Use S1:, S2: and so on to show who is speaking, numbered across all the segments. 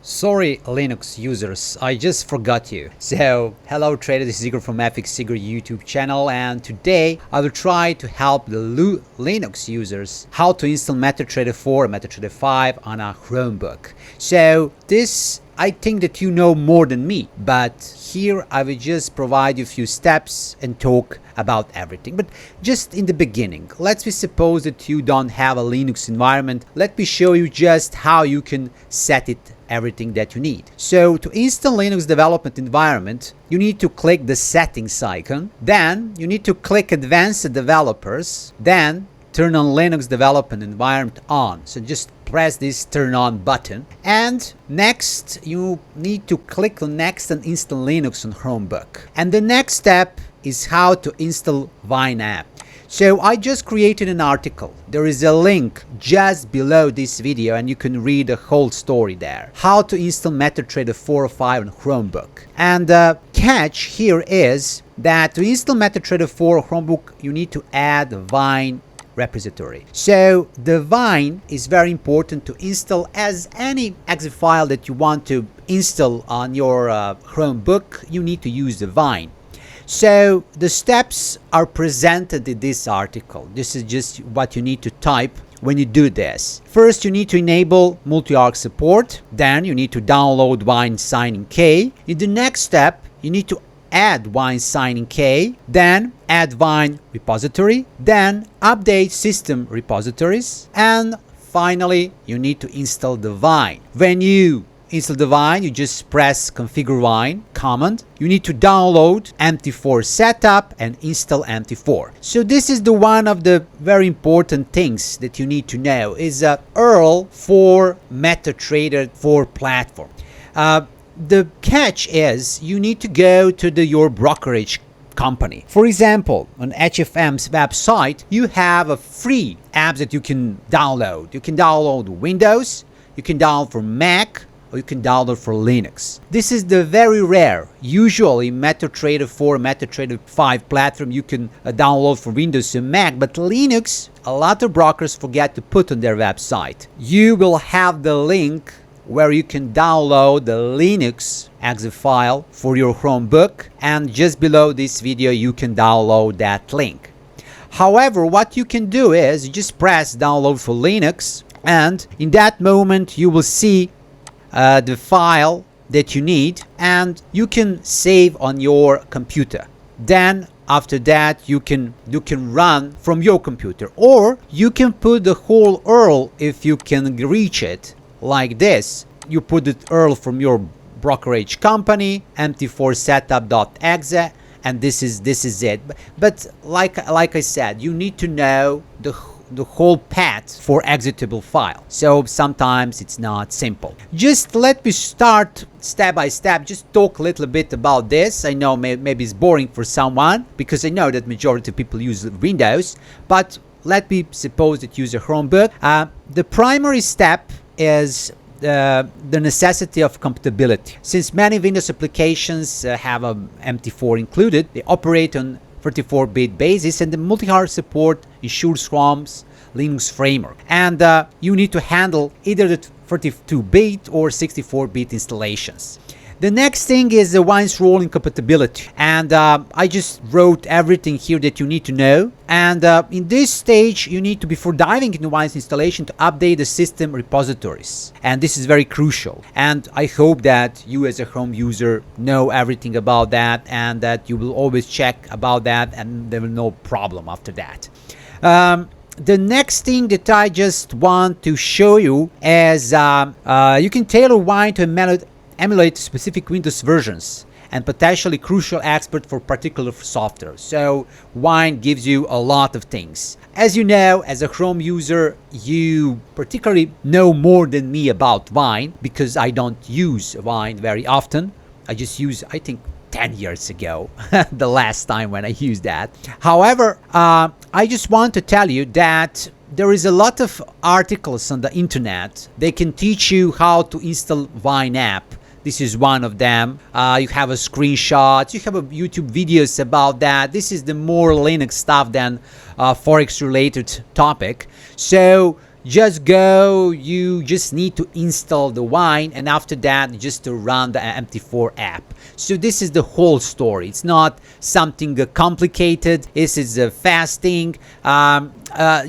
S1: Sorry, Linux users, I just forgot you. So, hello trader, this is Igor from FX Igor YouTube channel, and today I will try to help the Linux users how to install MetaTrader 4 or MetaTrader 5 on a Chromebook. So, this I think that you know more than me, but here I will just provide you a few steps and talk about everything. But just in the beginning, let's suppose that you don't have a Linux environment. Let me show you just how you can set it everything that you need. So to install Linux development environment, you need to click the settings icon. Then you need to click advanced developers. Then turn on Linux development environment on. So just press this turn on button. And next you need to click on next and install Linux on Chromebook. And the next step is how to install Wine app. So I just created an article. There is a link just below this video and you can read the whole story there. How to install MetaTrader 4 or 5 on Chromebook. And the catch here is that to install MetaTrader 4 or Chromebook, you need to add Wine repository. So the Wine is very important to install as any exe file that you want to install on your Chromebook. You need to use the Wine. So the steps are presented in this article. This is just what you need to type when you do this. First, you need to enable multi-arc support. Then you need to download Wine signing key. In the next step, you need to add Wine signing key. Then add Wine repository. Then update system repositories. And finally, you need to install the Wine. When you install the Wine, you just press configure Wine command. You need to download MT4 setup and install MT4. So this is the one of the very important things that you need to know is a URL for MetaTrader 4 platform. The catch is you need to go to your brokerage company. For example, on HFM's website, you have a free apps that you can download. You can download Windows, you can download for Mac, or you can download for Linux. This is the very rare. Usually MetaTrader 4, MetaTrader 5 platform you can download for Windows and Mac, but Linux, a lot of brokers forget to put on their website. You will have the link where you can download the Linux exe file for your Chromebook, and just below this video you can download that link. However, what you can do is you just press download for Linux, and in that moment you will see the file that you need, and you can save on your computer. Then after that you can run from your computer, or you can put the whole URL if you can reach it like this. You put the URL from your brokerage company, mt4 setup.exe, and this is it. But like I said, you need to know the whole path for executable file. So sometimes it's not simple. Just let me start step by step, just talk a little bit about this. I know maybe it's boring for someone because I know that majority of people use Windows, but let me suppose that you use a Chromebook. The primary step is the necessity of compatibility. Since many Windows applications have a MT4 included, they operate on 34-bit basis, and the multi-hard support ensures Chrome's Linux framework. And you need to handle either the 32-bit or 64-bit installations. The next thing is the Wine's role in compatibility, and I just wrote everything here that you need to know. And in this stage, you need to, before diving into Wine's installation, to update the system repositories, and this is very crucial. And I hope that you as a Chrome user know everything about that, and that you will always check about that, and there will be no problem after that. The next thing that I just want to show you is you can tailor Wine to emulate specific Windows versions and potentially crucial expert for particular software. So Wine gives you a lot of things. As you know, as a Chrome user, you particularly know more than me about Wine because I don't use Wine very often. I just use, I think, 10 years ago, the last time when I used that. However, I just want to tell you that there is a lot of articles on the internet. They can teach you how to install Wine app. This is one of them. You have a screenshot. You have a YouTube videos about that. This is the more Linux stuff than Forex related topic. So you just need to install the wine, and after that just to run the MT4 app. So this is the whole story. It's not something complicated. This is a fast thing.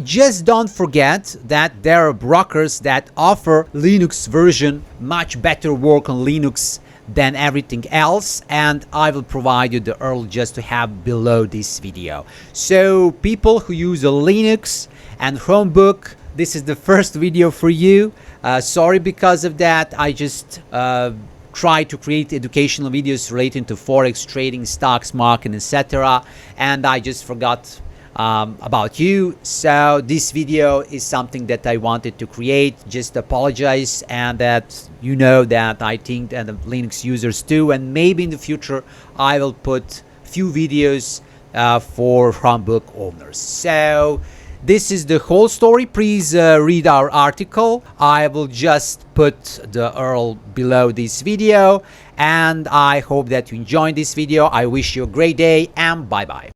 S1: Just don't forget that there are brokers that offer Linux version, much better work on Linux than everything else, and I will provide you the URL just to have below this video. So people who use a Linux and Chromebook, this is the first video for you. Sorry because of that. I just try to create educational videos relating to forex trading, stocks, market, etc., and I just forgot about you. So this video is something that I wanted to create. Just apologize, and that you know that I think, and the Linux users too, and maybe in the future I will put few videos for Chromebook owners. So this is the whole story. Please read our article. I will just put the URL below this video, and I hope that you enjoyed this video. I wish you a great day, and bye bye.